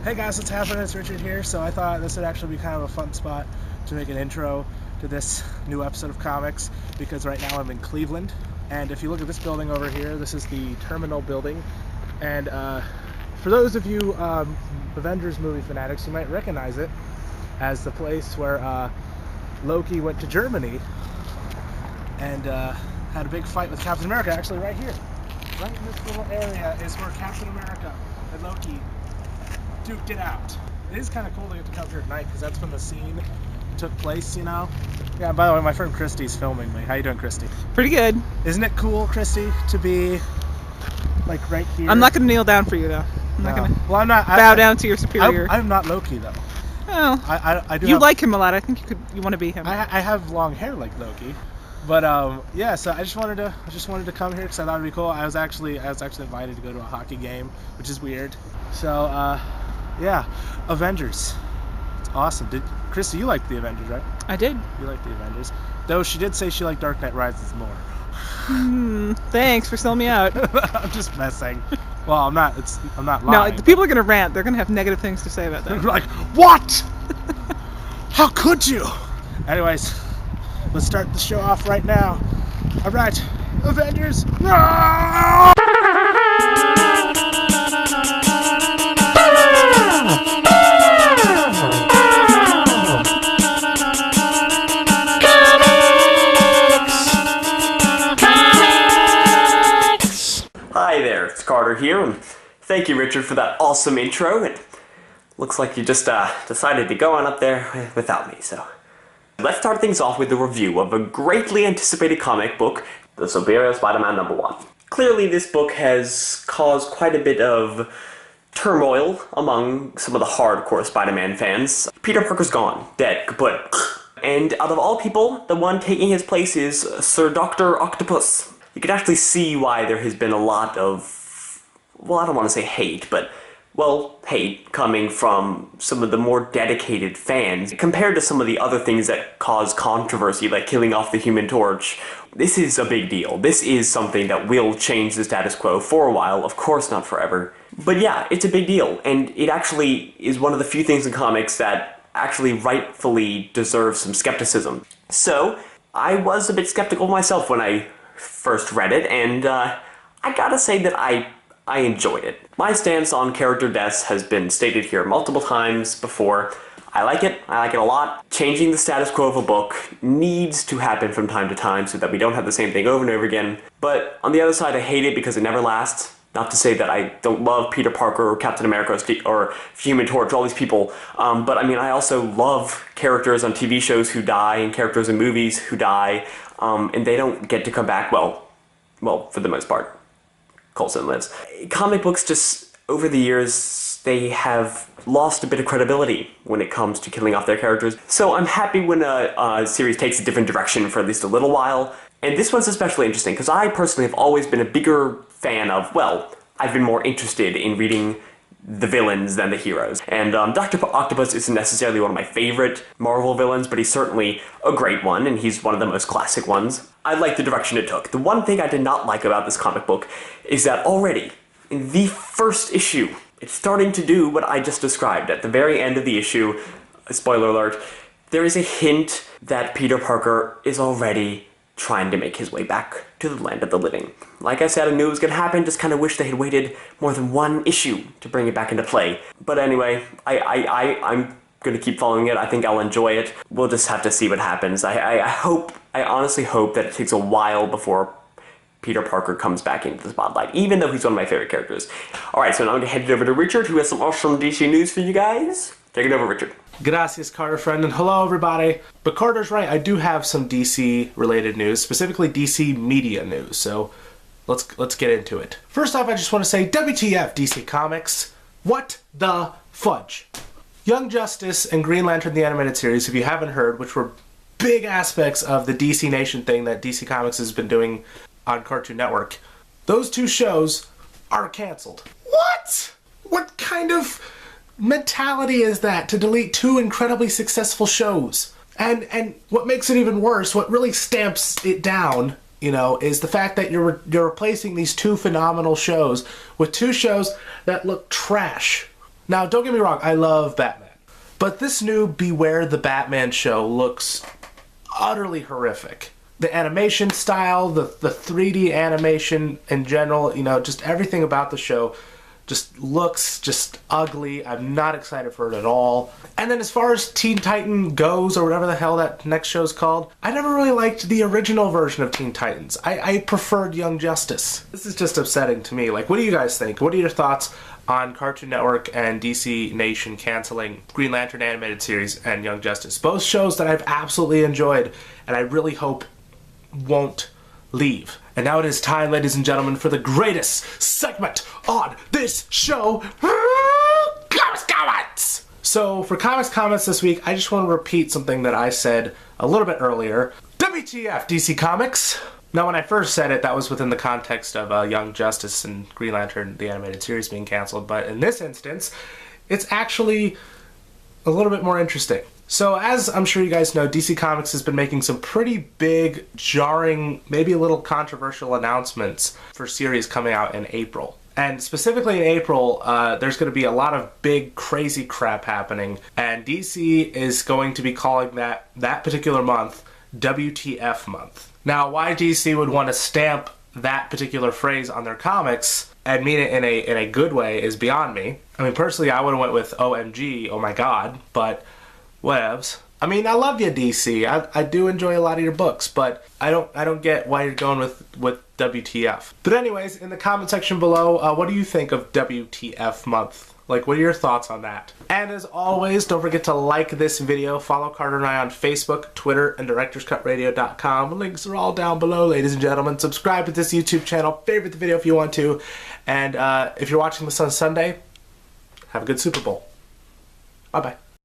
Hey guys, what's happening? It's Richard here. So I thought this would actually be kind of a fun spot to make an intro to this new episode of comics, because right now I'm in Cleveland, and if you look at this building over here, this is the Terminal building, and for those of you Avengers movie fanatics, you might recognize it as the place where Loki went to Germany and had a big fight with Captain America. Actually, right here, right in this little area is where Captain America and Loki duked it out. It is kind of cool to get to come here at night, because that's when the scene took place, you know? Yeah, by the way, my friend Christy's filming me. How you doing, Christy? Pretty good. Isn't it cool, Christy, to be, like, right here? I'm not going to kneel down for you, though. I'm not going to bow down to your superior. I'm not Loki, though. Oh. I do you like him a lot. I think you want to be him. I have long hair like Loki. But yeah, so I just wanted to come here because I thought it'd be cool. I was actually invited to go to a hockey game, which is weird. So yeah, Avengers. It's awesome. Christy, you liked the Avengers, right? I did. You liked the Avengers. Though she did say she liked Dark Knight Rises more. Thanks for selling me out. I'm just messing. Well, I'm not lying. No, the people are going to rant. They're going to have negative things to say about that. They're like, what? How could you? Anyways, let's start the show off right now. All right, Avengers. No! Hi there, it's Carter here, and thank you, Richard, for that awesome intro. It looks like you just decided to go on up there without me, so let's start things off with a review of a greatly anticipated comic book, The Superior Spider-Man #1. Clearly, this book has caused quite a bit of turmoil among some of the hardcore Spider-Man fans. Peter Parker's gone, dead, kaput. And out of all people, the one taking his place is Sir Dr. Octopus. You can actually see why there has been a lot of, well, I don't want to say hate, but, well, hate coming from some of the more dedicated fans compared to some of the other things that cause controversy, like killing off the Human Torch. This is a big deal. This is something that will change the status quo for a while, of course not forever. But yeah, it's a big deal, and it actually is one of the few things in comics that actually rightfully deserves some skepticism. So, I was a bit skeptical myself when I first read it, and I gotta say that I enjoyed it. My stance on character deaths has been stated here multiple times before. I like it a lot. Changing the status quo of a book needs to happen from time to time so that we don't have the same thing over and over again. But on the other side, I hate it because it never lasts. Not to say that I don't love Peter Parker or Captain America or Human Torch, all these people, but I mean, I also love characters on TV shows who die and characters in movies who die, and they don't get to come back, well, for the most part. Coulson lives. Comic books just, over the years, they have lost a bit of credibility when it comes to killing off their characters. So I'm happy when a series takes a different direction for at least a little while. And this one's especially interesting because I personally have always been a bigger fan of, well, I've been more interested in reading the villains than the heroes. And Dr. Octopus isn't necessarily one of my favorite Marvel villains, but he's certainly a great one, and he's one of the most classic ones. I like the direction it took. The one thing I did not like about this comic book is that already, in the first issue, it's starting to do what I just described. At the very end of the issue, spoiler alert, there is a hint that Peter Parker is already trying to make his way back to the land of the living. Like I said, I knew it was going to happen, just kind of wish they had waited more than one issue to bring it back into play. But anyway, I'm going to keep following it. I think I'll enjoy it. We'll just have to see what happens. I honestly hope that it takes a while before Peter Parker comes back into the spotlight, even though he's one of my favorite characters. Alright, so now I'm going to head it over to Richard, who has some awesome DC news for you guys. Take it over, Richard. Gracias, Carter friend, and hello everybody. But Carter's right, I do have some DC related news, specifically DC media news, so let's get into it. First off, I just want to say WTF DC Comics. What the fudge? Young Justice and Green Lantern the Animated Series, if you haven't heard, which were big aspects of the DC Nation thing that DC Comics has been doing on Cartoon Network, those two shows are canceled. What? What kind of mentality is that, to delete two incredibly successful shows? And what makes it even worse, what really stamps it down, you know, is the fact that you're replacing these two phenomenal shows with two shows that look trash. Now, don't get me wrong, I love Batman. But this new Beware the Batman show looks utterly horrific. The animation style, the 3D animation in general, you know, just everything about the show just looks just ugly. I'm not excited for it at all. And then as far as Teen Titan goes, or whatever the hell that next show's called, I never really liked the original version of Teen Titans. I preferred Young Justice. This is just upsetting to me. Like, what do you guys think? What are your thoughts on Cartoon Network and DC Nation canceling Green Lantern animated series and Young Justice? Both shows that I've absolutely enjoyed, and I really hope won't leave. And now it is time, ladies and gentlemen, for the greatest segment on this show, Comics Comments! So, for Comics Comments this week, I just want to repeat something that I said a little bit earlier. WTF, DC Comics! Now, when I first said it, that was within the context of Young Justice and Green Lantern, the animated series, being canceled, but in this instance, it's actually a little bit more interesting. So, as I'm sure you guys know, DC Comics has been making some pretty big, jarring, maybe a little controversial announcements for series coming out in April. And specifically in April, there's going to be a lot of big, crazy crap happening, and DC is going to be calling that particular month WTF month. Now, why DC would want to stamp that particular phrase on their comics and mean it in a good way is beyond me. I mean, personally, I would have went with OMG, oh my god, but whatevs. I mean, I love you, DC. I do enjoy a lot of your books, but I don't get why you're going with WTF. But anyways, in the comment section below, what do you think of WTF month? Like, what are your thoughts on that? And as always, don't forget to like this video, follow Carter and I on Facebook, Twitter, and DirectorsCutRadio.com. Links are all down below, ladies and gentlemen. Subscribe to this YouTube channel, favorite the video if you want to, and if you're watching this on Sunday, have a good Super Bowl. Bye-bye.